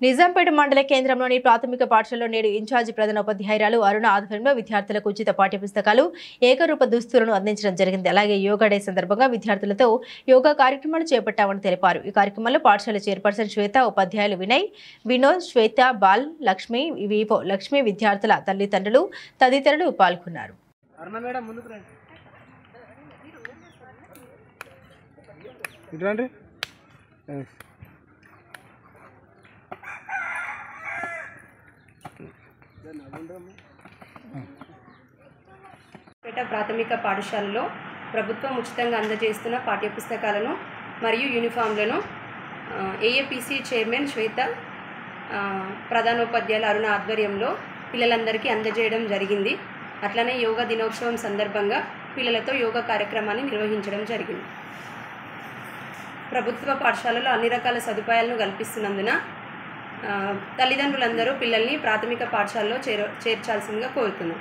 నిజాంపేట మండల కేంద్రంలోని ప్రాథమిక పాఠశాలలో నేడు ఇన్ఛార్జి ప్రధానోపాధ్యాయురాలు అరుణ ఆధ్వర్యంలో విద్యార్థులకు ఉచిత పాఠ్యపుస్తకాలు, ఏకరూప దుస్తులను అందించడం జరిగింది. అలాగే యోగా డే సందర్భంగా విద్యార్థులతో యోగా కార్యక్రమాలు చేపట్టామని తెలిపారు. ఈ కార్యక్రమంలో పాఠశాల చైర్పర్సన్ శ్వేత, ఉపాధ్యాయులు వినయ్, వినోద్, శ్వేత, బాల్, లక్ష్మి, వివో, లక్ష్మి, విద్యార్థుల తల్లిదండ్రులు తదితరులు పాల్గొన్నారు. పేట ప్రాథమిక పాఠశాలలో ప్రభుత్వం ఉచితంగా అందజేస్తున్న పాఠ్యపుస్తకాలను మరియు యూనిఫామ్లను ఏఏపీసీ చైర్మన్ శ్వేత, ప్రధానోపాధ్యాయులు అరుణ ఆధ్వర్యంలో పిల్లలందరికీ అందజేయడం జరిగింది. అట్లనే యోగా దినోత్సవం సందర్భంగా పిల్లలతో యోగా కార్యక్రమాన్ని నిర్వహించడం జరిగింది. ప్రభుత్వ పాఠశాలలో అన్ని రకాల సదుపాయాలను కల్పిస్తున్నందున తల్లిదండ్రులందరూ పిల్లల్ని ప్రాథమిక పాఠశాలలో చేర్చాల్సిందిగా కోరుతున్నాం.